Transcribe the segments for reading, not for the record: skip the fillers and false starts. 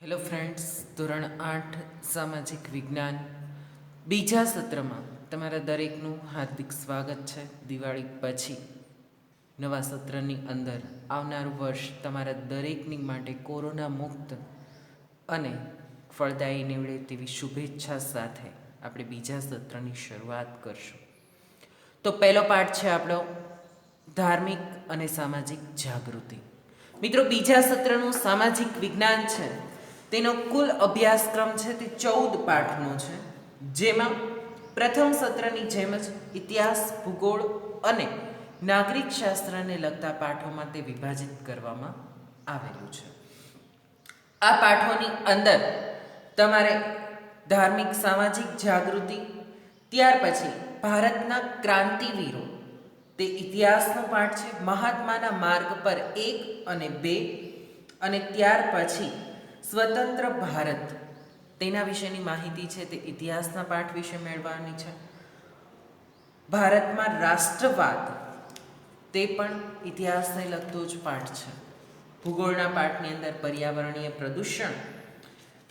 Hello friends, ધોરણ 8 સામાજિક વિજ્ઞાન બીજા સત્રમાં તમારા દરેકનું હાર્દિક સ્વાગત છે. દિવાળી પછી નવા સત્રની અંદર આવનારું વર્ષ તમારા દરેકની માટે કોરોના મુક્ત અને ફળદાયી નીવડે તેવી શુભેચ્છા સાથે આપણે બીજા સત્રની શરૂઆત કરશું. તો પહેલો પાઠ છે આપણો ધાર્મિક અને સામાજિક જાગૃતિ. મિત્રો, બીજા સત્રનું સામાજિક વિજ્ઞાન છે તેનો કુલ અભ્યાસક્રમ છે તે 14 પાઠનો છે, જેમાં પ્રથમ સત્રની જેમ જ ઇતિહાસ, ભૂગોળ અને નાગરિક શાસ્ત્રને લગતા પાઠોમાં તે વિભાજિત કરવામાં આવેલું છે. આ પાઠોની અંદર તમારે ધાર્મિક સામાજિક જાગૃતિ, ત્યાર પછી ભારતના ક્રાંતિવીરો તે ઇતિહાસનો પાઠ છે, મહાત્માના માર્ગ પર 1 અને 2, અને ત્યાર પછી સ્વતંત્ર ભારત તેના વિશેની માહિતી છે તે ઇતિહાસના પાઠ વિશે મેળવવાની છે. ભારતમાં રાષ્ટ્રવાદ તે પણ ઇતિહાસને લગતો જ પાઠ છે. ભૂગોળના પાઠની અંદર પર્યાવરણીય પ્રદૂષણ,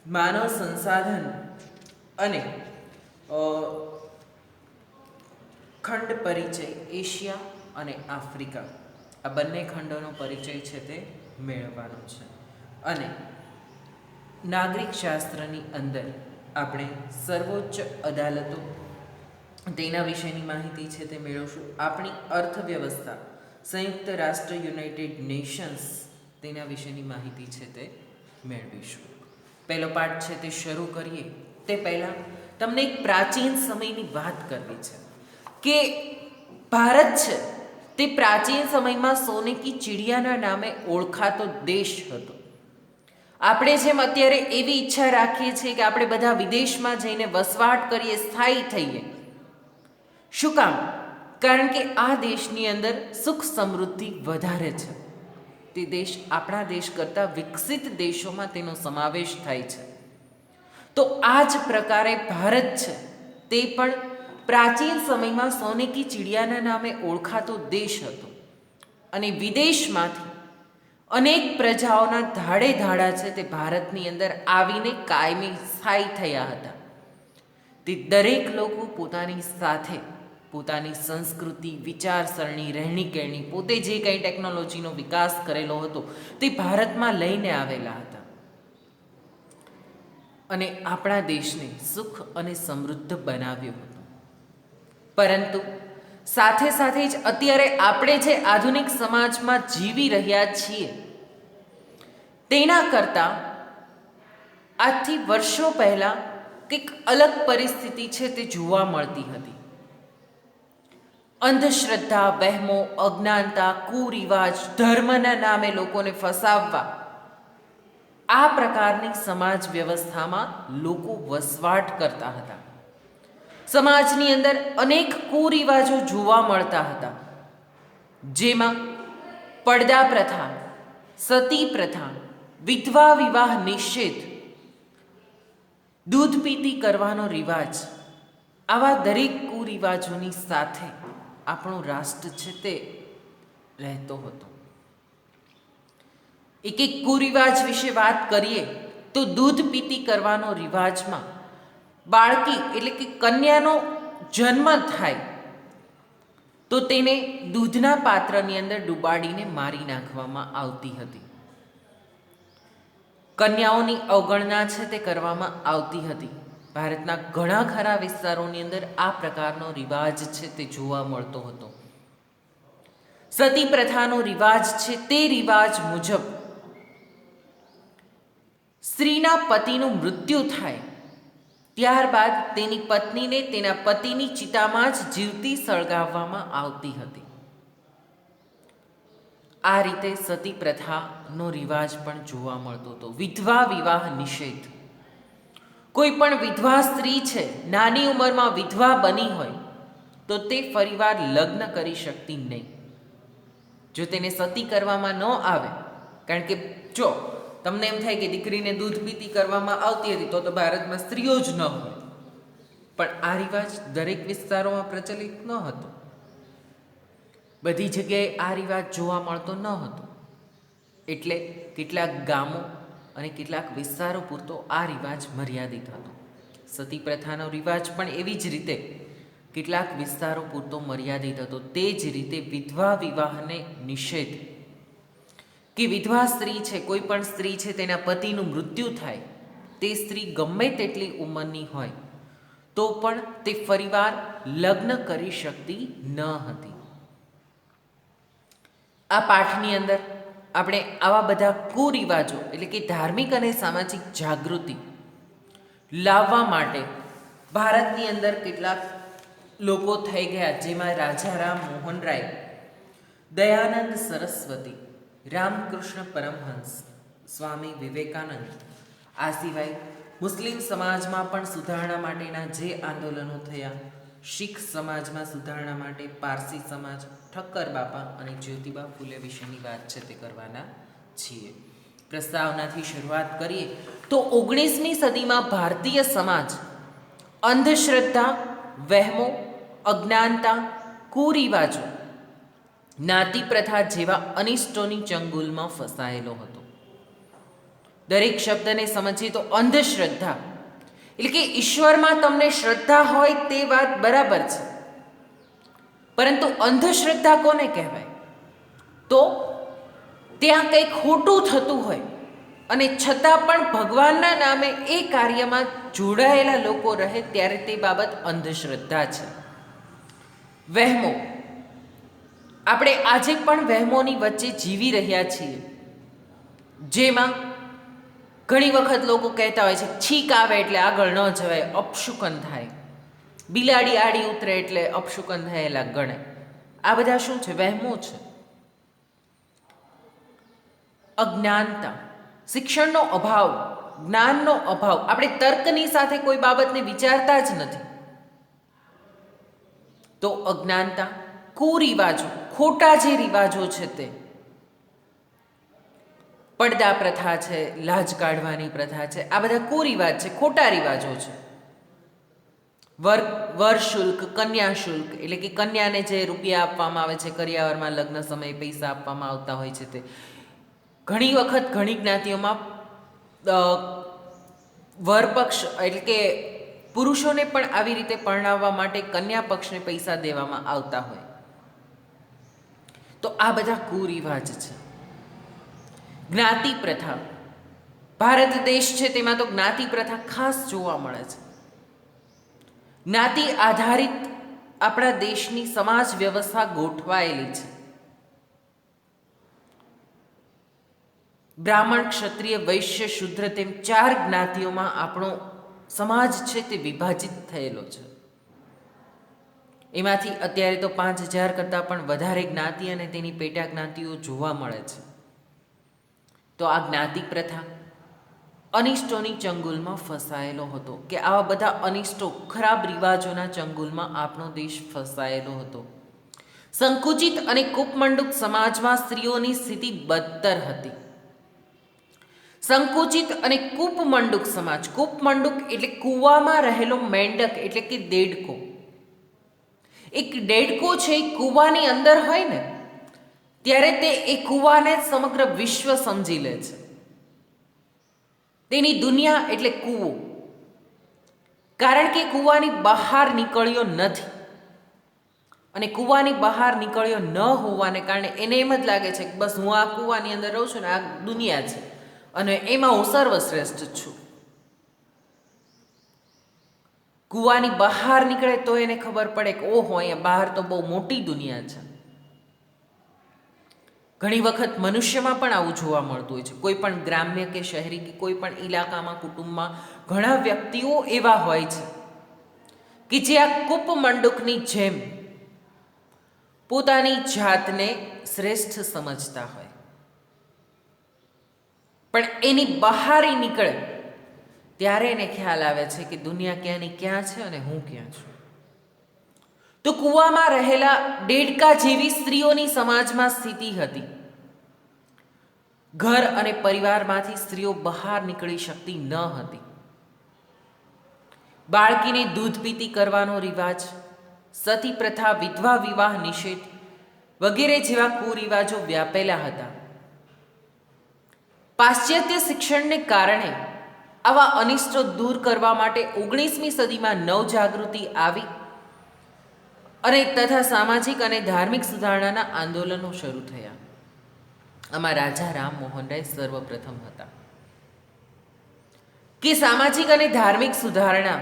માનવ સંસાધન અને ખંડ પરિચય, એશિયા અને આફ્રિકા, આ બંને ખંડોનો પરિચય છે તે મેળવવાનો છે. અને નાગરિક શાસ્ત્રની અંદર આપણે સર્વોચ્ચ અદાલતો તેના વિશેની માહિતી છે તે મેળવશું. આપણી અર્થવ્યવસ્થા, સંયુક્ત રાષ્ટ્ર યુનાઇટેડ નેશન્સ તેના વિશેની માહિતી છે તે મેળવીશું. પહેલો પાઠ છે તે શરૂ કરીએ તે પહેલાં તમને એક પ્રાચીન સમયની વાત કરવી છે કે ભારત છે તે પ્રાચીન સમયમાં સોને કી ચિડિયાના નામે ઓળખાતો દેશ હતો. આપણે જેમ અત્યારે એવી ઈચ્છા રાખીએ છીએ કે આપણે બધા વિદેશમાં જઈને વસવાટ કરીએ, સ્થાયી થઈએ. શું કામ? કારણ કે આ દેશની અંદર સુખ સમૃદ્ધિ વધારે છે. તે દેશ આપણા દેશ કરતાં વિકસિત દેશોમાં તેનો સમાવેશ થાય છે. તો આ જ પ્રકારે ભારત છે તે પણ પ્રાચીન સમયમાં સોને કી ચિડિયાના નામે ઓળખાતો દેશ હતો, અને વિદેશમાંથી અનેક પ્રજાઓના ધાડે ધાડા છે તે ભારતની અંદર આવીને કાયમી સ્થાયી થયા હતા. તે દરેક લોકો પોતાની સાથે પોતાની સંસ્કૃતિ, વિચારસરણી, રહેણીકરણી, પોતે જે કંઈ ટેકનોલોજીનો વિકાસ કરેલો હતો તે ભારતમાં લઈને આવેલા હતા, અને આપણા દેશને સુખ અને સમૃદ્ધ બનાવ્યો હતો. પરંતુ સાથે સાથે જ અત્યારે આપણે જે આધુનિક સમાજમાં જીવી રહ્યા છીએ તેના કરતાં આજથી વર્ષો પહેલાં કંઈક અલગ પરિસ્થિતિ છે તે જોવા મળતી હતી. અંધશ્રદ્ધા, વહેમો, અજ્ઞાનતા, કુરિવાજ, ધર્મના નામે લોકોને ફસાવવા, આ પ્રકારની સમાજ વ્યવસ્થામાં લોકો વસવાટ કરતા હતા. સમાજની અંદર અનેક કુરિવાજો જોવા મળતા હતા, જેમાં પડદા પ્રથા, સતી પ્રથા, વિધવા વિવાહ નિષેધ, દૂધ પીતી કરવાનો રિવાજ, આવા દરેક કુરિવાજોની સાથે આપણું રાષ્ટ્ર છે તે રહેતો હતો. એક એક કુરિવાજ વિશે વાત કરીએ તો દૂધ પીતી કરવાનો રિવાજમાં બાળકી એટલે કે કન્યાનો જન્મ થાય તો તેને દૂધના પાત્રની અંદર ડુબાડીને મારી નાખવામાં આવતી હતી. કન્યાઓની અવગણના છે તે કરવામાં આવતી હતી. ભારતના ઘણા ખરા વિસ્તારોની અંદર આ પ્રકારનો રિવાજ છે તે જોવા મળતો હતો. સતી પ્રથાનો રિવાજ છે તે રિવાજ મુજબ સ્ત્રીના પતિનું મૃત્યુ થાય ત્યારબાદ તેની પત્નીને તેના પતિની ચિતામાં જ જીવતી સળગાવવામાં આવતી હતી. આ રીતે સતી પ્રથાનો રિવાજ પણ જોવા મળતો હતો. વિધવા વિવાહ નિષેધ, કોઈ પણ વિધવા સ્ત્રી છે, નાની ઉંમરમાં વિધવા બની હોય તો તે ફરીવાર લગ્ન કરી શકતી નહીં. જો તેને સતી કરવામાં ન આવે, કારણ કે જો તમને એમ થાય કે દીકરીને દૂધ પીતી કરવામાં આવતી હતી તો ભારતમાં સ્ત્રીઓ જ ન હોય, પણ આ રિવાજ દરેક વિસ્તારોમાં પ્રચલિત ન હતો. બધી જગ્યાએ આ રિવાજ જોવા મળતો ન હતો. એટલે કેટલાક ગામો અને કેટલાક વિસ્તારો પૂરતો આ રિવાજ મર્યાદિત હતો. સતી પ્રથાનો રિવાજ પણ એવી જ રીતે કેટલાક વિસ્તારો પૂરતો મર્યાદિત હતો. તે જ રીતે વિધવા વિવાહને નિષેધ, કે વિધવા સ્ત્રી છે, કોઈ પણ સ્ત્રી છે, તેના પતિનું મૃત્યુ થાય, તે સ્ત્રી ગમે તેટલી ઉંમરની હોય તો પણ તે ફરીવાર લગ્ન કરી શકતી ન હતી. આ પાઠની અંદર આપણે આવા બધા કુરિવાજો એટલે કે ધાર્મિક અને સામાજિક જાગૃતિ લાવવા માટે ભારતની અંદર કેટલાક લોકો થઈ ગયા, જેમાં રાજારામ મોહન રાય, દયાનંદ સરસ્વતી, રામકૃષ્ણ પરમહંસ, સ્વામી વિવેકાનંદ, આ સિવાય મુસ્લિમ સમાજમાં પણ સુધારણા માટેના જે આંદોલનો થયા, શીખ સમાજમાં સુધારણા માટે પારસી સમાજ, ઠક્કર બાપા અને જ્યોતિબા ફૂલે વિશેની વાત છે તે કરવાના છીએ. પ્રસ્તાવનાથી શરૂઆત કરીએ તો 19મી સદીમાં ભારતીય સમાજ અંધશ્રદ્ધા, વહેમો, અજ્ઞાનતા, કુરિવાજો, જ્ઞાતિ પ્રથા જેવા અનિષ્ટોની ચંગુલમાં ફસાયેલો હતો. દરેક શબ્દને સમજીએ તો અંધશ્રદ્ધા એટલે કે ઈશ્વરમાં તમને શ્રદ્ધા હોય તે વાત બરાબર છે, પરંતુ અંધશ્રદ્ધા કોને કહેવાય? તો ત્યાં કંઈક ખોટું થતું હોય અને છતાં પણ ભગવાનના નામે એ કાર્યમાં જોડાયેલા લોકો રહે ત્યારે તે બાબત અંધશ્રદ્ધા છે. વહેમો, આપણે આજે પણ વહેમોની વચ્ચે જીવી રહ્યા છીએ, જેમાં ઘણી વખત લોકો કહેતા હોય છે છીક આવે એટલે આગળ ન જવાય, અપશુકન થાય, બિલાડી આડી ઉતરે એટલે અપશુકન થયેલા ગણે. આ બધા શું છે? વહેમો છે. અજ્ઞાનતા, શિક્ષણનો અભાવ, જ્ઞાનનો અભાવ, આપણે તર્કની સાથે કોઈ બાબતને વિચારતા જ નથી, તો અજ્ઞાનતા. કુરિવાજો, ખોટા જે રિવાજો છે તે પડદા પ્રથા છે, લાજ કાઢવાની પ્રથા છે, આ બધા કુરિવાજ છે, ખોટા રિવાજો છે. વર શુલ્ક, કન્યા શુલ્ક એટલે કે કન્યાને જે રૂપિયા આપવામાં આવે છે, કરિયાવરમાં લગ્ન સમયે પૈસા આપવામાં આવતા હોય છે, તે ઘણી વખત ઘણી જ્ઞાતિઓમાં વરપક્ષ એટલે કે પુરુષોને પણ આવી રીતે પરણાવવા માટે કન્યા પક્ષને પૈસા દેવામાં આવતા હોય. તો આ બધા કુરિવાજ છે. જ્ઞાતિ પ્રથા, ભારત દેશ છે તેમાં તો જ્ઞાતિ પ્રથા ખાસ જોવા મળે છે. જ્ઞાતિ આધારિત આપણા દેશની સમાજ વ્યવસ્થા ગોઠવાયેલી છે. બ્રાહ્મણ, ક્ષત્રિય, વૈશ્ય, શૂદ્ર તેમ 4 જ્ઞાતિઓમાં આપણો સમાજ છે તે વિભાજિત થયેલો છે. એમાંથી અત્યારે તો 5000 કરતાં પણ વધારે જ્ઞાતિ અને તેની પેટા જ્ઞાતિઓ જોવા મળે છે. તો આ જ્ઞાતિ પ્રથા અનિષ્ટોની ચંગુલમાં ફસાયેલો હતો, કે આવા બધા અનિષ્ટો, ખરાબ રિવાજોના ચંગુલમાં આપણો દેશ ફસાયેલો હતો. સંકુચિત અને કૂપમંડુક સમાજમાં સ્ત્રીઓની સ્થિતિ બદતર હતી. સંકુચિત અને કૂપમંડુક સમાજ, કૂપમંડુક એટલે કૂવામાં રહેલો મેંડક એટલે કે દેડકો. એક દેડકો છે એ કૂવાની અંદર હોય ને ત્યારે તે એ કૂવાને સમગ્ર વિશ્વ સમજી લે છે. તેની દુનિયા એટલે કૂવો, કારણ કે કૂવાની બહાર નીકળ્યો નથી. અને કૂવાની બહાર નીકળ્યો ન હોવાને કારણે એને એમ જ લાગે છે કે બસ હું આ કૂવાની અંદર રહું છું ને આ દુનિયા છે અને એમાં હું સર્વશ્રેષ્ઠ છું. કૂવાની બહાર નીકળે તો એને ખબર પડે કે ઓહો, અહીંયા બહાર તો બહુ મોટી દુનિયા છે. ઘણી વખત મનુષ્યમાં પણ આવું જોવા મળતું હોય છે. કોઈ પણ ગ્રામ્ય કે શહેરી કે કોઈ પણ ઇલાકામાં, કુટુંબમાં ઘણા વ્યક્તિઓ એવા હોય છે કે જે આ કૂપમંડુકની જેમ પોતાની જાતને શ્રેષ્ઠ સમજતા હોય, પણ એની બહાર નીકળે ત્યારે એને ખ્યાલ આવે છે કે દુનિયા ક્યાંની ક્યાં છે અને હું ક્યાં છું. તો કૂવામાં રહેલા દેડકા જેવી સ્ત્રીઓની સમાજમાં સ્થિતિ હતી. ઘર અને પરિવારમાંથી સ્ત્રીઓ બહાર નીકળી શકતી ન હતી. બાળકીને દૂધ પીતી કરવાનો રિવાજ, સતી પ્રથા, વિધવા વિવાહ નિષેધ વગેરે જેવા કુરિવાજો વ્યાપેલા હતા. પાશ્ચાત્ય શિક્ષણને કારણે આવા અનિષ્ટો દૂર કરવા માટે 19મી સદીમાં નવજાગૃતિ આવી અને તથા સામાજિક અને ધાર્મિક સુધારણાના આંદોલનો શરૂ થયા. આમાં રાજા રામ મોહન રાય સર્વપ્રથમ હતા કે સામાજિક અને ધાર્મિક સુધારણા,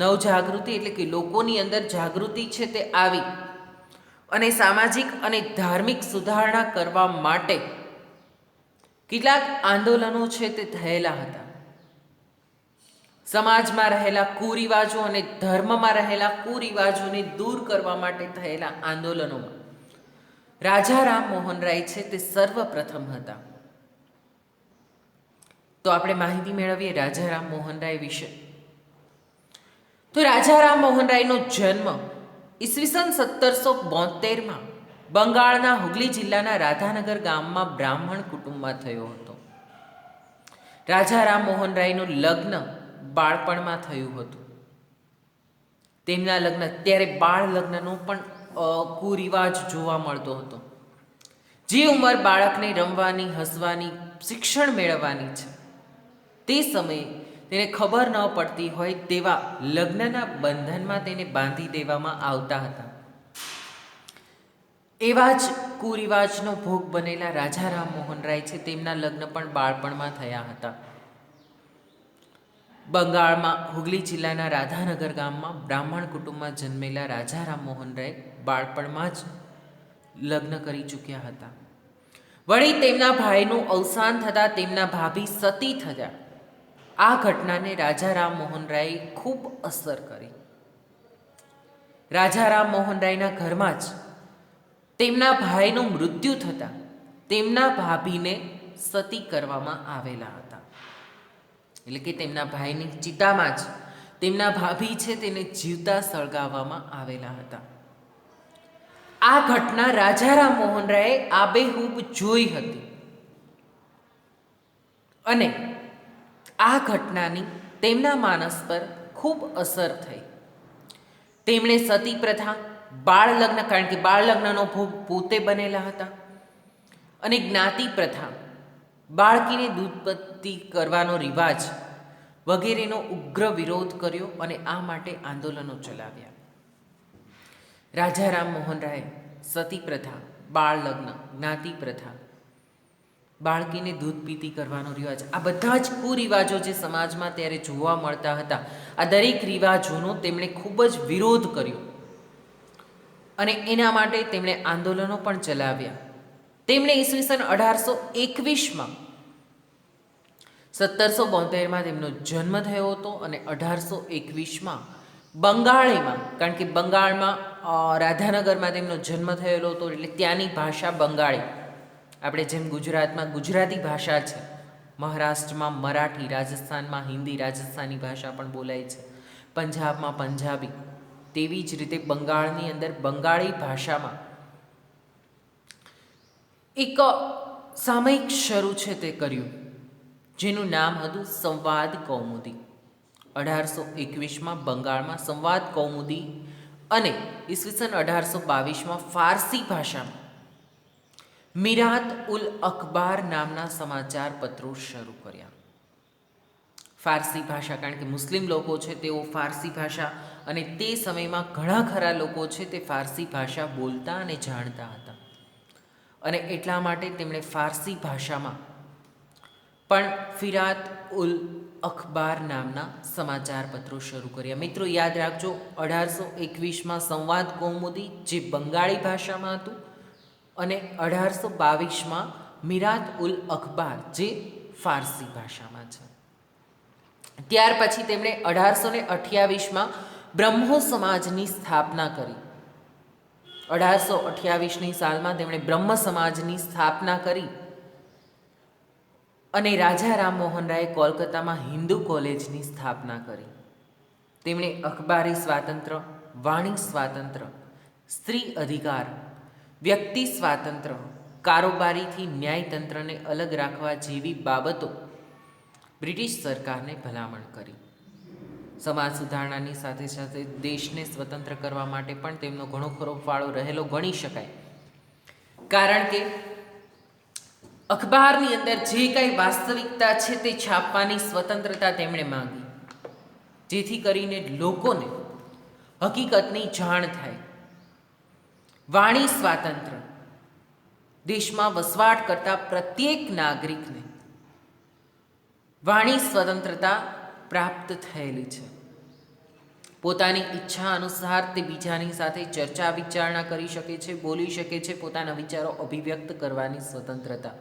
નવજાગૃતિ એટલે કે લોકોની અંદર જાગૃતિ છે તે આવી અને સામાજિક અને ધાર્મિક સુધારણા કરવા માટે કેટલાક આંદોલનો છે તે થયેલા હતા. સમાજમાં રહેલા કુરિવાજો અને ધર્મમાં રહેલા કુરિવાજોને દૂર કરવા માટે થયેલા આંદોલનોમાં રાજા રામ મોહન રાય છે તે સર્વપ્રથમ હતા. તો આપણે માહિતી મેળવીએ રાજા રામ મોહન રાય વિશે. તો રાજા રામ મોહન રાયનો જન્મ ઈસવીસન 1772માં બંગાળના હુગલી જિલ્લાના રાધાનગર ગામમાં બ્રાહ્મણ કુટુંબમાં થયો હતો. રાજા રામ મોહન રાયનું લગ્ન બાળપણમાં થયું હતું. તેમના લગ્ન ત્યારે બાળ લગ્નનો પણ કુરિવાજ જોવા મળતો હતો. જે ઉંમર બાળકને રમવાની, હસવાની, શિક્ષણ મેળવવાની છે તે સમયે તેને ખબર ન પડતી હોય તેવા લગ્નના બંધનમાં તેને બાંધી દેવામાં આવતા હતા. એવા જ કુરિવાજનો ભોગ બનેલા રાજા રામ મોહન રાય છે તેમના લગ્ન પણ બાળપણમાં થયા હતા. બંગાળમાં હુગલી જિલ્લાના રાધાનગર ગામમાં બ્રાહ્મણ કુટુંબમાં જન્મેલા રાજા રામ મોહન રાય બાળપણમાં જ લગ્ન કરી ચૂક્યા હતા. વળી તેમના ભાઈનું અવસાન થતાં તેમના ભાભી સતી થયા. આ ઘટનાને રાજા રામ મોહન રાયે ખૂબ અસર કરી. રાજા રામ મોહન રાયના ઘરમાં જ તેમના ભાઈનું મૃત્યુ થતાં તેમના ભાભીને સતી કરવામાં આવેલા હતા. એટલે કે તેમના ભાઈની ચિતામાં જ તેમના ભાભી છે તેને જીવતા સળગાવવામાં આવેલા હતા. આ ઘટના રાજા રામ મોહન રાયે આબેહૂબ જોઈ હતી અને આ ઘટનાની તેમના માનસ પર ખૂબ અસર થઈ. તેમણે સતી પ્રથા, બાળ લગ્ન, કારણ કે બાળ લગ્નનો ભોગ પોતે બનેલા હતા, અને જ્ઞાતિ પ્રથા, બાળકીને દૂધપત્તી કરવાનો રિવાજ વગેરેનો ઉગ્ર વિરોધ કર્યો અને આ માટે આંદોલનો ચલાવ્યા. રાજા રામ મોહન રાય સતી પ્રથા, બાળ લગ્ન, જ્ઞાતિ પ્રથા, બાળકીને દૂધ પીતી કરવાનો રિવાજ, આ બધા જ કુરિવાજો જે સમાજમાં ત્યારે જોવા મળતા હતા, આ દરેક રિવાજોનો તેમણે ખૂબ જ વિરોધ કર્યો અને એના માટે તેમણે આંદોલનો પણ ચલાવ્યા. તેમણે ઈસવીસન 1821માં 1772માં તેમનો જન્મ થયો હતો અને 1821માં બંગાળીમાં, કારણ કે બંગાળમાં રાધાનગરમાં તેમનો જન્મ થયેલો હતો એટલે ત્યાંની ભાષા બંગાળી. આપણે જેમ ગુજરાતમાં ગુજરાતી ભાષા છે, મહારાષ્ટ્રમાં મરાઠી, રાજસ્થાનમાં હિન્દી, રાજસ્થાની ભાષા પણ બોલાય છે, પંજાબમાં પંજાબી, તેવી જ રીતે બંગાળની અંદર બંગાળી ભાષામાં એક સામયિક શરૂ છે તે કર્યું જેનું નામ હતું સંવાદ કૌમુદી. 1821માં બંગાળમાં સંવાદ કૌમુદી અને ઈસવીસન 1822માં ફારસી ભાષામાં મિરાત ઉલ અખબાર નામના સમાચાર પત્રો શરૂ કર્યા. ફારસી ભાષા, કારણ કે મુસ્લિમ લોકો છે તેઓ ફારસી ભાષા, અને તે સમયમાં ઘણા ખરા લોકો છે તે ફારસી ભાષા બોલતા અને જાણતા હતા અને એટલા માટે તેમણે ફારસી ભાષામાં પણ ફિરાત ઉલ અખબાર નામના સમાચાર પત્રો શરૂ કર્યા. મિત્રો યાદ રાખજો, 1821માં સંવાદ કૌમુદી જે બંગાળી ભાષામાં હતું અને 1822માં મિરાત ઉલ અખબાર જે ફારસી ભાષામાં છે. ત્યાર પછી તેમણે 1828માં બ્રહ્મો સમાજની સ્થાપના કરી. 1828ની સાલમાં તેમણે બ્રહ્મ સમાજની સ્થાપના કરી અને રાજા રામ મોહન રાયે કોલકાતામાં હિન્દુ કોલેજની સ્થાપના કરી. તેમણે અખબારી સ્વાતંત્ર્ય, વાણી સ્વાતંત્ર્ય, સ્ત્રી અધિકાર, વ્યક્તિ સ્વાતંત્ર્ય, કારોબારીથી ન્યાયતંત્રને અલગ રાખવા જેવી બાબતો બ્રિટિશ સરકારને ભલામણ કરી. સમાજ સુધારણાની સાથે સાથે દેશને સ્વતંત્ર કરવા માટે પણ તેમનો ઘણો ખરો ફાળો રહેલો ગણી શકાય, કારણ કે અખબારની અંદર જે કાંઈ વાસ્તવિકતા છે તે છાપવાની સ્વતંત્રતા તેમણે માંગી, જેથી કરીને લોકોને હકીકતની જાણ થાય. વાણી સ્વાતંત્ર્ય દેશમાં વસવાટ કરતા પ્રત્યેક નાગરિકને વાણી સ્વતંત્રતા પ્રાપ્ત થયેલી છે. પોતાની ઈચ્છા અનુસાર તે બીજાની સાથે ચર્ચા વિચારણા કરી શકે છે, બોલી શકે છે, પોતાના વિચારો અભિવ્યક્ત કરવાની સ્વતંત્રતા.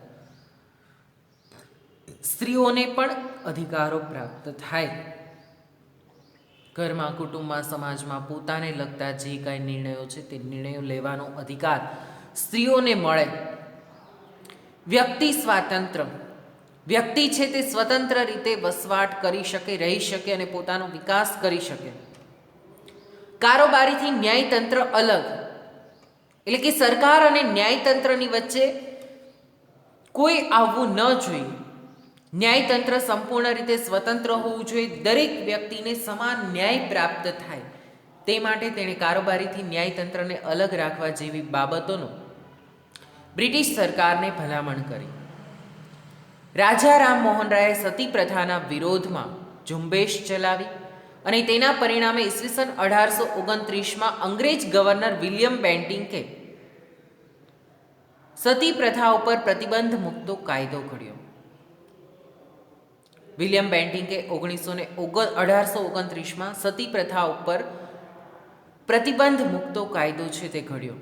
સ્ત્રીઓને પણ અધિકારો પ્રાપ્ત થાય. ઘરમાં, કુટુંબમાં, સમાજમાં પોતાને લગતા જે કાંઈ નિર્ણયો છે તે નિર્ણયો લેવાનો અધિકાર સ્ત્રીઓને મળે. વ્યક્તિ સ્વાતંત્ર્ય, વ્યક્તિ છે તે સ્વતંત્ર રીતે વસવાટ કરી શકે, રહી શકે અને પોતાનો વિકાસ કરી શકે. કારોબારીથી ન્યાયતંત્ર અલગ, એટલે કે સરકાર અને ન્યાયતંત્રની વચ્ચે કોઈ આવવું ન જોઈએ. ન્યાયતંત્ર સંપૂર્ણ રીતે સ્વતંત્ર હોવું જોઈએ. દરેક વ્યક્તિને સમાન ન્યાય પ્રાપ્ત થાય તે માટે તેણે કારોબારીથી ન્યાયતંત્રને અલગ રાખવા જેવી બાબતોનું બ્રિટિશ સરકારને ભલામણ કરી. રાજા રામમોહન રાયે સતી પ્રથાના વિરોધમાં ઝુંબેશ ચલાવી અને તેના પરિણામે ઈસવીસન 1829માં અંગ્રેજ ગવર્નર વિલિયમ બેન્ટિંકે સતી પ્રથા ઉપર પ્રતિબંધ મૂકતો કાયદો ઘડ્યો. વિલિયમ બેન્ટિંકે 1829માં સતી પ્રથા ઉપર પ્રતિબંધ મૂકતો કાયદો છે તે ઘડ્યો.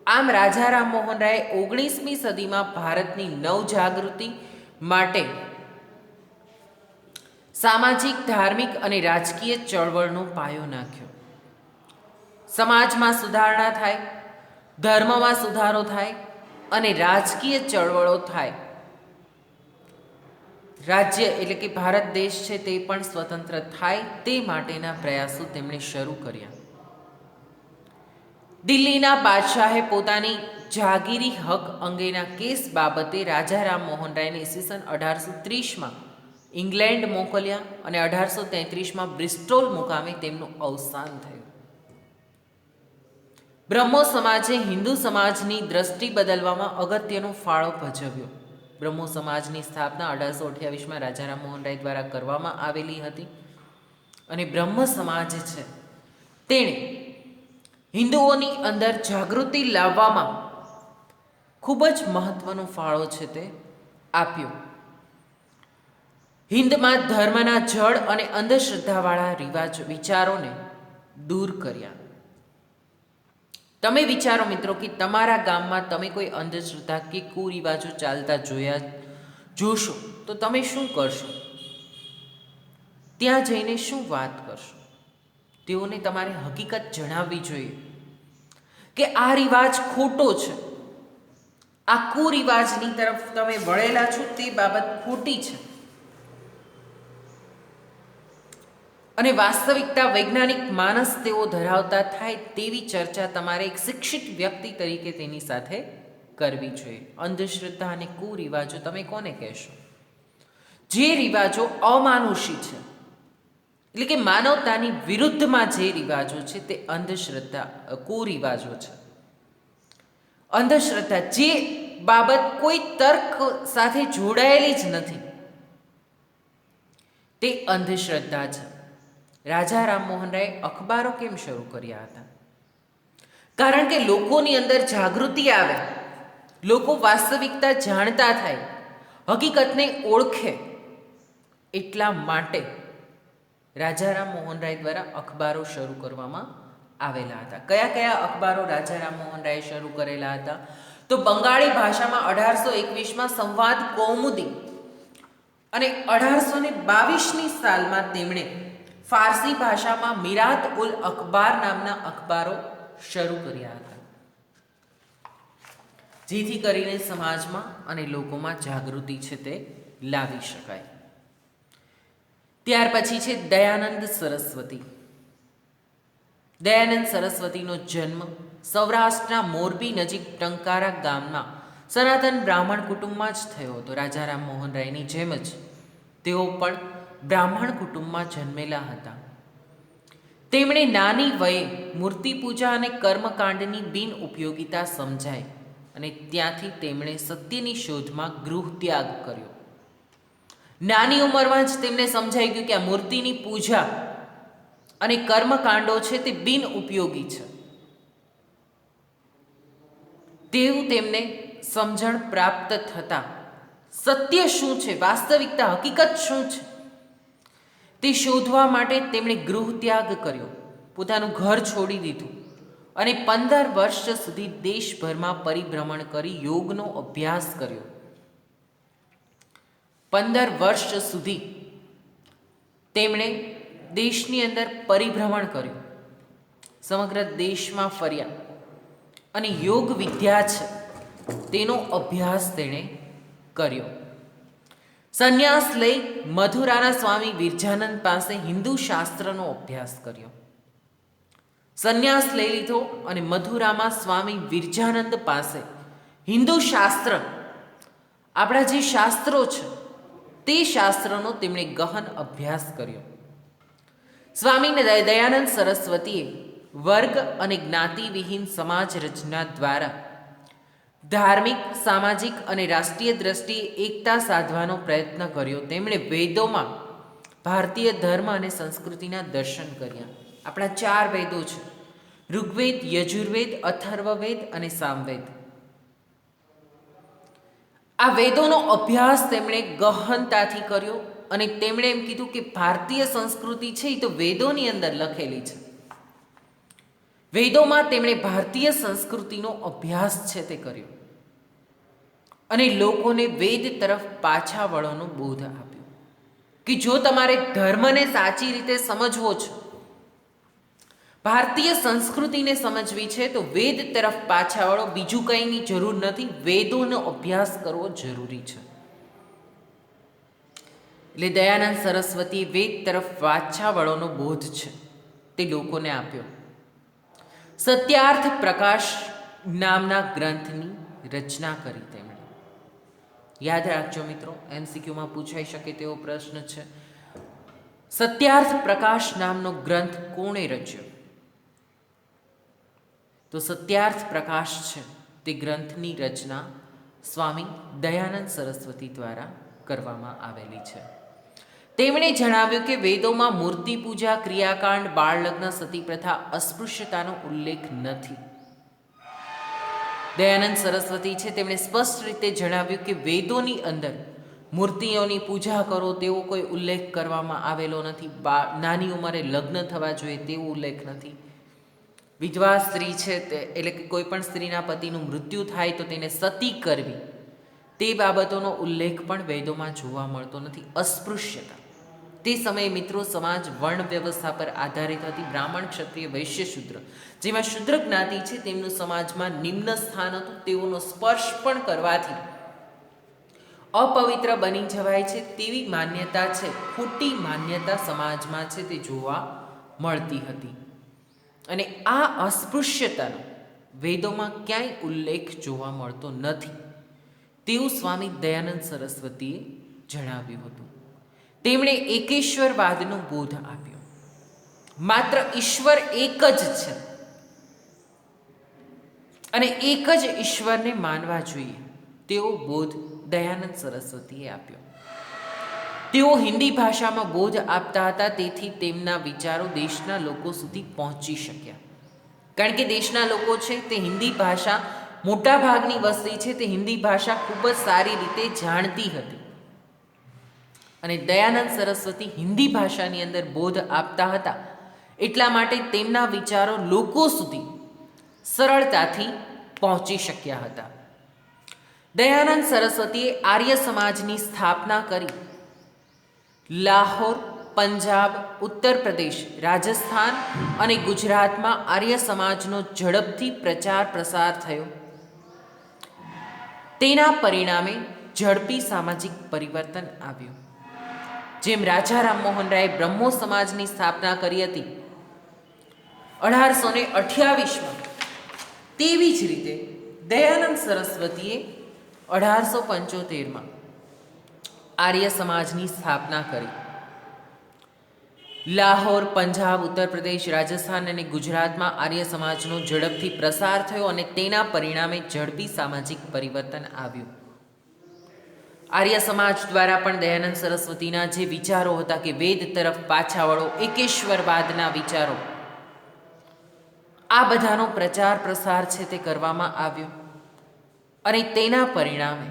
આમ રાજા રામમોહન રાયે 19મી સદીમાં ભારતની નવજાગૃતિ માટે સામાજિક, ધાર્મિક અને રાજકીય ચળવળનો પાયો નાખ્યો. સમાજમાં સુધારણા થાય, ધર્મમાં સુધારો થાય અને રાજકીય ચળવળો થાય. રાજ્ય એટલે કે ભારત દેશ છે તે પણ સ્વતંત્ર થાય તે માટેના પ્રયાસો તેમણે શરૂ કર્યા. દિલ્હીના બાદશાહે પોતાની જાગીરી હક અંગેના કેસ બાબતે રાજા રામમોહન રાયને ઈસવીસન 1830માં ઇંગ્લેન્ડ મોકલ્યા અને 1833માં બ્રિસ્ટોલ મુકામે તેમનું અવસાન થયું. બ્રહ્મો સમાજે હિન્દુ સમાજની દ્રષ્ટિ બદલવામાં અગત્યનો ફાળો ભજવ્યો. બ્રહ્મો સમાજની સ્થાપના 1828માં રાજા રામમોહન રાય દ્વારા કરવામાં આવેલી હતી અને બ્રહ્મ સમાજ છે તેણે હિન્દુઓની અંદર જાગૃતિ લાવવામાં ખૂબ જ મહત્વનો ફાળો છે તે આપ્યો. હિન્દમાં ધર્મના જડ અને અંધશ્રદ્ધાવાળા વિચારોને દૂર કર્યા. તમે વિચારો મિત્રો કે તમારા ગામમાં તમે કોઈ અંધશ્રદ્ધા કે કુરિવાજો ચાલતા જોશો તો તમે શું કરશો? ત્યાં જઈને શું વાત કરશો? તેઓને તમારે હકીકત જણાવવી જોઈએ કે આ રિવાજ ખોટો છે, આ કુરિવાજની તરફ તમે વળેલા છો, તે બાબત ખોટી છે. અને વાસ્તવિકતા, વૈજ્ઞાનિક માનસ તેઓ ધરાવતા થાય તેવી ચર્ચા તમારે એક શિક્ષિત વ્યક્તિ તરીકે તેની સાથે કરવી જોઈએ. અંધશ્રદ્ધા અને કુરિવાજો તમે કોને કહેશો? જે રિવાજો અમાનુષી છે, એટલે કે માનવતાની વિરુદ્ધમાં જે રિવાજો છે તે અંધશ્રદ્ધા, કુરિવાજો છે. અંધશ્રદ્ધા જે બાબત કોઈ તર્ક સાથે જોડાયેલી જ નથી તે અંધશ્રદ્ધા છે. રાજા રામમોહન રાયે અખબારો કેમ શરૂ કર્યા હતા? કારણ કે લોકોની અંદર જાગૃતિ આવે, લોકો વાસ્તવિકતા જાણતા થાય, હકીકતને ઓળખે. એટલા માટે રાજા રામમોહન રાય દ્વારા અખબારો શરૂ કરવામાં આવેલા હતા. કયા કયા અખબારો રાજા રામમોહન રાયે શરૂ કરેલા હતા? તો બંગાળી ભાષામાં 1821માં સંવાદ કૌમુદી અને 1822ની સાલમાં તેમણે ફારસી ભાષામાં મિરાત ઉલ અખબાર નામના અખબારો શરૂ કર્યા હતા, જેથી કરીને સમાજમાં અને લોકોમાં જાગૃતિ છે તે લાવી શકાય. ત્યાર પછી છે દયાનંદ સરસ્વતી. દયાનંદ સરસ્વતીનો જન્મ સૌરાષ્ટ્રના મોરબી નજીક ટંકારા ગામના સનાતન બ્રાહ્મણ કુટુંબમાં જ થયો હતો. રાજા રામમોહન રાયની જેમ જ તેઓ પણ બ્રાહ્મણ કુટુંબમાં જન્મેલા હતા. તેમણે નાની વયે મૂર્તિ પૂજા અને કર્મકાંડની બિન ઉપયોગિતા સમજાય અને ત્યાંથી તેમણે સત્યની શોધમાં ગૃહ ત્યાગ કર્યો. નાની ઉંમરમાં જ તેમને સમજાઈ ગયું કે આ મૂર્તિની પૂજા અને કર્મકાંડો છે તે બિન ઉપયોગી છે. તેવું તેમને સમજણ પ્રાપ્ત થતાં સત્ય શું છે, વાસ્તવિકતા, હકીકત શું છે તે શોધવા માટે તેમણે ગૃહ ત્યાગ કર્યો, પોતાનું ઘર છોડી દીધું અને 15 વર્ષ સુધી દેશભરમાં પરિભ્રમણ કરી યોગનો અભ્યાસ કર્યો. 15 વર્ષ સુધી તેમણે દેશની અંદર પરિભ્રમણ કર્યું, સમગ્ર દેશમાં ફર્યા અને યોગ વિદ્યા છે તેનો અભ્યાસ તેણે કર્યો. સંન્યાસ લઈ મથુરાના સ્વામી વિરજાનંદ પાસે હિન્દુ શાસ્ત્રનો અભ્યાસ કર્યો. સંન્યાસ લઈ લીધો અને મથુરામાં સ્વામી વિરજાનંદ પાસે હિન્દુ શાસ્ત્ર, આપણા જે શાસ્ત્રો છે તે શાસ્ત્રનો તેમણે ગહન અભ્યાસ કર્યો. સ્વામી દયાનંદ સરસ્વતીએ વર્ગ અને જ્ઞાતિ વિહીન સમાજ રચના દ્વારા ધાર્મિક, સામાજિક અને રાષ્ટ્રીય દ્રષ્ટિએ એકતા સાધવાનો પ્રયત્ન કર્યો. તેમણે વેદોમાં ભારતીય ધર્મ અને સંસ્કૃતિના દર્શન કર્યા. આપણા 4 વેદો છે, ઋગ્વેદ, યજુર્વેદ, અથર્વવેદ અને સામવેદ. આ વેદોનો અભ્યાસ તેમણે ગહનતાથી કર્યો અને તેમણે એમ કીધું કે ભારતીય સંસ્કૃતિ છે એ તો વેદોની અંદર લખેલી છે. વેદોમાં તેમણે ભારતીય સંસ્કૃતિનો અભ્યાસ છે તે કર્યો અને લોકોને વેદ તરફ પાછા વળવાનો બોધ આપ્યો કે જો તમારે ધર્મને સાચી રીતે સમજવો છે, ભારતીય સંસ્કૃતિને સમજવી છે તો વેદ તરફ પાછા વળો, બીજું કંઈની જરૂર નથી, વેદોનો અભ્યાસ કરવો જરૂરી છે. એટલે દયાનંદ સરસ્વતીએ વેદ તરફ પાછા વળવાનો બોધ છે તે લોકોને આપ્યો. સત્યાર્થ પ્રકાશ નામના ગ્રંથની રચના કરી તેમણે. યાદ રાખજો મિત્રો, MCQમાં પૂછાઈ શકે તેવો પ્રશ્ન છે. સત્યાર્થ પ્રકાશ નામનો ગ્રંથ કોણે રચ્યો? તો સત્યાર્થ પ્રકાશ છે તે ગ્રંથની રચના સ્વામી દયાનંદ સરસ્વતી દ્વારા કરવામાં આવેલી છે. તેમણે જણાવ્યું કે વેદોમાં મૂર્તિ પૂજા, ક્રિયાકાંડ, બાળલગ્ન, સતી પ્રથા, અસ્પૃશ્યતાનો ઉલ્લેખ નથી. દયાનંદ સરસ્વતી છે તેમણે સ્પષ્ટ રીતે જણાવ્યું કે વેદોની અંદર મૂર્તિઓની પૂજા કરો તેવો કોઈ ઉલ્લેખ કરવામાં આવેલો નથી. નાની ઉંમરે લગ્ન થવા જોઈએ તેવો ઉલ્લેખ નથી. વિધવા સ્ત્રી છે તે એટલે કે કોઈ પણ સ્ત્રીના પતિનું મૃત્યુ થાય તો તેને સતી કરવી તે બાબતોનો ઉલ્લેખ પણ વેદોમાં જોવા મળતો નથી. અસ્પૃશ્યતા, તે સમયે મિત્રો સમાજ વર્ણ વ્યવસ્થા પર આધારિત હતી. બ્રાહ્મણ, ક્ષત્રિય, વૈશ્ય, શૂદ્ર, જેમાં શૂદ્ર જ્ઞાતિ છે તેમનું સમાજમાં નિમ્ન સ્થાન હતું. તેઓનો સ્પર્શ પણ કરવાથી અપવિત્ર બની જવાય છે તેવી માન્યતા છે, ખોટી માન્યતા સમાજમાં છે તે જોવા મળતી હતી. અને આ અસ્પૃશ્યતાનો વેદોમાં ક્યાંય ઉલ્લેખ જોવા મળતો નથી તેવું સ્વામી દયાનંદ સરસ્વતીએ જણાવ્યું હતું. તેમણે એકેશ્વરવાદનો બોધ આપ્યો. માત્ર ઈશ્વર એક જ છે અને એક જ ઈશ્વરને માનવા જોઈએ તેવો બોધ દયાનંદ સરસ્વતીએ આપ્યો. તેઓ હિન્દી ભાષામાં બોધ આપતા હતા, તેથી તેમના વિચારો દેશના લોકો સુધી પહોંચી શક્યા. કારણ કે દેશના લોકો છે તે હિન્દી ભાષા, મોટા ભાગની વસ્તી છે તે હિન્દી ભાષા ખૂબ જ સારી રીતે જાણતી હતી અને દયાનંદ સરસ્વતી હિન્દી ભાષાની અંદર બોધ આપતા હતા. એટલા માટે તેમના વિચારો લોકો સુધી સરળતાથી પહોંચી શક્યા હતા. દયાનંદ સરસ્વતીએ આર્ય સમાજની સ્થાપના કરી. લાહોર, પંજાબ, ઉત્તર પ્રદેશ, રાજસ્થાન અને ગુજરાતમાં આર્ય સમાજનો ઝડપથી પ્રચાર પ્રસાર થયો. તેના પરિણામે ઝડપી સામાજિક પરિવર્તન આવ્યું. જેમ રાજા રામમોહન રાયે બ્રહ્મો સમાજની સ્થાપના કરી હતી 1828માં, તેવી જ રીતે દયાનંદ સરસ્વતીએ 1875માં આર્ય સમાજની સ્થાપના કરી. લાહોર, પંજાબ, ઉત્તર પ્રદેશ, રાજસ્થાન અને ગુજરાતમાં આર્ય સમાજનો ઝડપથી પ્રસાર થયો અને તેના પરિણામે ઝડપી સામાજિક પરિવર્તન આવ્યું. આર્ય સમાજ દ્વારા પણ દયાનંદ સરસ્વતીના જે વિચારો હતા કે વેદ તરફ પાછા વળો, એકેશ્વરવાદના વિચારો, આ બધાનો પ્રચાર પ્રસાર છે તે કરવામાં આવ્યો અને તેના પરિણામે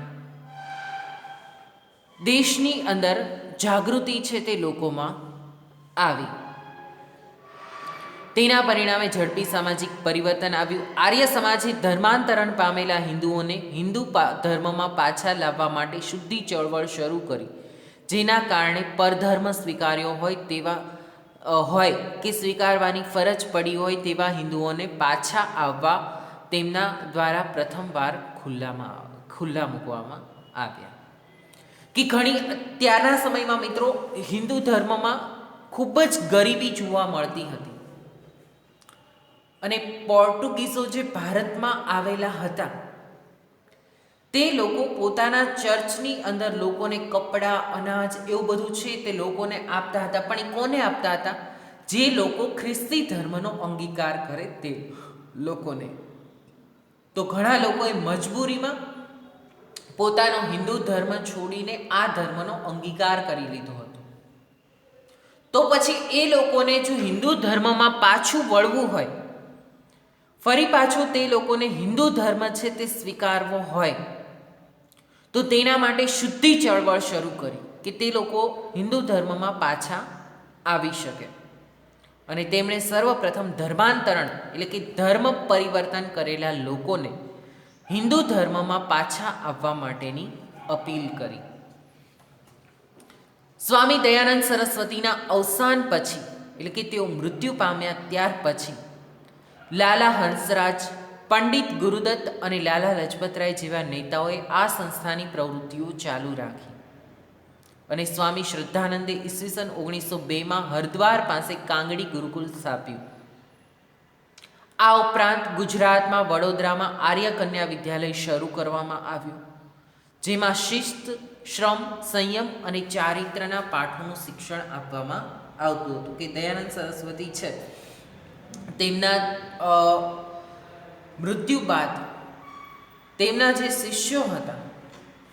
દેશની અંદર જાગૃતિ છે તે લોકોમાં આવી. તેના પરિણામે ઝડપી સામાજિક પરિવર્તન આવ્યું. આર્ય સમાજે ધર્માંતરણ પામેલા હિન્દુઓને હિન્દુ ધર્મમાં પાછા લાવવા માટે શુદ્ધિ ચળવળ શરૂ કરી, જેના કારણે પરધર્મ સ્વીકાર્યો હોય કે સ્વીકારવાની ફરજ પડી હોય તેવા હિન્દુઓને પાછા આવવા તેમના દ્વારા પ્રથમવાર ખુલ્લા મૂકવામાં આવ્યા. કે ત્યારના સમયમાં મિત્રો હિન્દુ ધર્મમાં ખૂબ જ ગરીબી જોવા મળતી હતી અને પોર્ટુગીઝો જે ભારતમાં આવેલા હતા તે લોકો પોતાના ચર્ચની અંદર લોકોને કપડાં, અનાજ એવું બધું છે તે લોકોને આપતા હતા. પણ એ કોને આપતા હતા? જે લોકો ખ્રિસ્તી ધર્મનો અંગીકાર કરે તે લોકોને. તો ઘણા લોકોએ મજબૂરીમાં પોતાનો હિન્દુ ધર્મ છોડીને આ ધર્મનો અંગીકાર કરી લીધો હતો. તો પછી એ લોકોને જો હિન્દુ ધર્મમાં પાછું વળવું હોય, ફરી પાછું તે લોકોને હિન્દુ ધર્મ છે તે સ્વીકારવો હોય, તો તેના માટે શુદ્ધિ ચળવળ શરૂ કરી કે તે લોકો હિન્દુ ધર્મમાં પાછા આવી શકે. અને તેમણે સર્વપ્રથમ ધર્માંતરણ એટલે કે ધર્મ પરિવર્તન કરેલા લોકોને હિન્દુ ધર્મમાં પાછા આવવા માટેની અપીલ કરી. સ્વામી દયાનંદ સરસ્વતીના અવસાન પછી એટલે કે તેઓ મૃત્યુ પામ્યા ત્યાર પછી લાલા હંસરાજ, પંડિત ગુરુદત્ત અને લાલા લજપતરાય જેવા નેતાઓએ આ સંસ્થાની પ્રવૃત્તિઓ ચાલુ રાખી અને સ્વામી શ્રદ્ધાનંદે ઈસવીસન 1902માં હરદ્વાર પાસે કાંગડી ગુરુકુલ સ્થાપ્યું. આ ઉપરાંત ગુજરાતમાં વડોદરામાં આર્ય કન્યા વિદ્યાલય શરૂ કરવામાં આવ્યું, જેમાં શિસ્ત, શ્રમ, સંયમ અને ચારિત્રના પાઠોનું શિક્ષણ આપવામાં આવતું હતું. કે દયાનંદ સરસ્વતી છે તેમના મૃત્યુ બાદ તેમના જે શિષ્યો હતા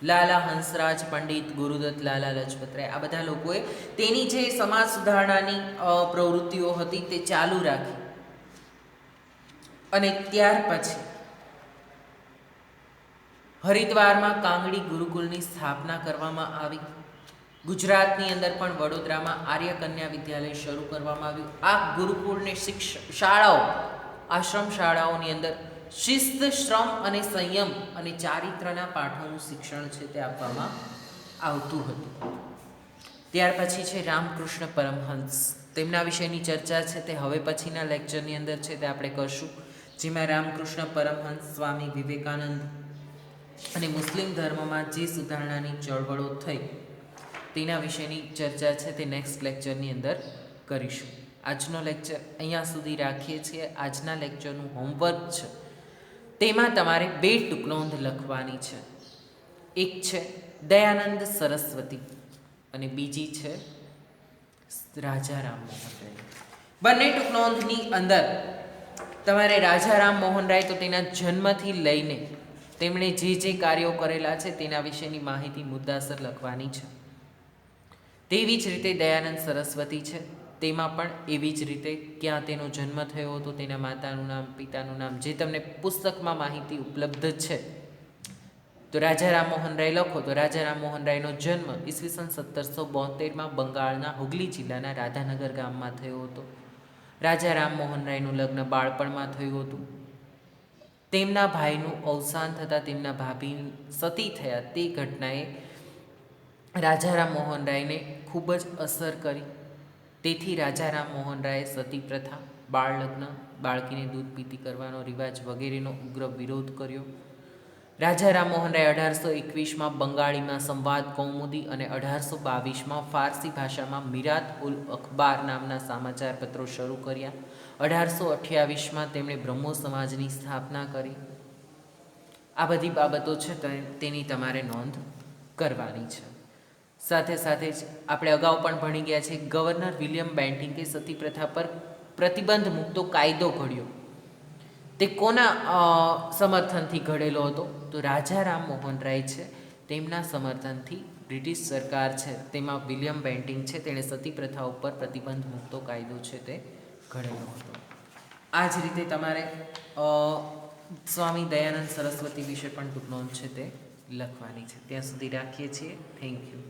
લાલા હંસરાજ, પંડિત ગુરુદત્ત, લાલા લજપતરાય, આ બધા લોકોએ તેની જે સમાજ સુધારણાની પ્રવૃત્તિઓ હતી તે ચાલુ રાખી અને ત્યાર પછી હરિદ્વારમાં કાંગડી ગુરુકુલની સ્થાપના કરવામાં આવી. ગુજરાતની અંદર પણ વડોદરામાં આર્ય કન્યા વિદ્યાલય શરૂ કરવામાં આવ્યું. આ ગુરુકુળને શાળાઓ, આશ્રમ શાળાઓની અંદર શિસ્ત, શ્રમ અને સંયમ અને ચારિત્રના પાઠોનું શિક્ષણ છે તે આપવામાં આવતું હતું. ત્યાર પછી છે રામકૃષ્ણ પરમહંસ. તેમના વિશેની ચર્ચા છે તે હવે પછીના લેક્ચરની અંદર છે તે આપણે કરશું, જેમાં રામકૃષ્ણ પરમહંસ, સ્વામી વિવેકાનંદ અને મુસ્લિમ ધર્મમાં જે સુધારણાની ચળવળો થઈ તેના વિશેની ચર્ચા છે તે નેક્સ્ટ લેક્ચરની અંદર કરીશું. આજનો લેક્ચર અહીંયા સુધી રાખીએ છીએ. આજના લેક્ચરનું હોમવર્ક છે તેમાં તમારે 2 ટૂંકનોંધ લખવાની છે. એક છે દયાનંદ સરસ્વતી અને બીજી છે રાજા રામ મોહન રાય. બંને ટૂંકનોંધની અંદર તમારે રાજા રામ મોહન રાય તો તેના જન્મથી લઈને તેમણે જે કાર્યો કરેલા છે તેના વિશેની માહિતી મુદ્દાસર લખવાની છે. તેવી જ રીતે દયાનંદ સરસ્વતી છે તેમાં પણ એવી જ રીતે ક્યાં તેનો જન્મ થયો હતો, તેના માતાનું નામ, પિતાનું નામ, જે તમને પુસ્તકમાં માહિતી ઉપલબ્ધ છે. તો રાજા રામ મોહન રાય લખો તો રાજા રામ મોહન રાયનો જન્મ ઈસવીસન 1772માં બંગાળના હુગલી જિલ્લાના રાધાનગર ગામમાં થયો હતો. રાજા રામ મોહન રાયનું લગ્ન બાળપણમાં થયું હતું. તેમના ભાઈનું અવસાન થતાં તેમના ભાભી સતી થયા તે ઘટનાએ રાજા રામ મોહન રાયને ખૂબ જ અસર કરી. તેથી રાજા રામ મોહન રાયે સતી પ્રથા, બાળ લગ્ન, બાળકીને દૂધ પીતી કરવાનો રિવાજ વગેરેનો ઉગ્ર વિરોધ કર્યો. રાજા રામ મોહન રાય 1821માં બંગાળીમાં સંવાદ કૌમુદી અને 1822માં ફારસી ભાષામાં મિરાત ઉલ અખબાર નામના સમાચાર પત્રો શરૂ કર્યા. 1828માં તેમણે બ્રહ્મો સમાજની સ્થાપના કરી. આ બધી બાબતો છે તેની તમારે નોંધ કરવાની છે. સાથે સાથે જ આપણે અગાઉ પણ ભણી ગયા છે ગવર્નર વિલિયમ બેન્ટિંકે સતી પ્રથા પર પ્રતિબંધ મૂકતો કાયદો ઘડ્યો. તે કોના સમર્થનથી ઘડેલો હતો? તો રાજા રામ મોહન રાય છે તેમના સમર્થનથી બ્રિટિશ સરકાર છે તેમાં વિલિયમ બેન્ટિંગ છે તેણે સતી પ્રથા ઉપર પ્રતિબંધ મૂકતો કાયદો છે તે ઘડેલો હતો. આ જ રીતે તમારે સ્વામી દયાનંદ સરસ્વતી વિશે પણ ટૂંક નોંધ છે તે લખવાની છે. ત્યાં સુધી રાખીએ છીએ. Thank you.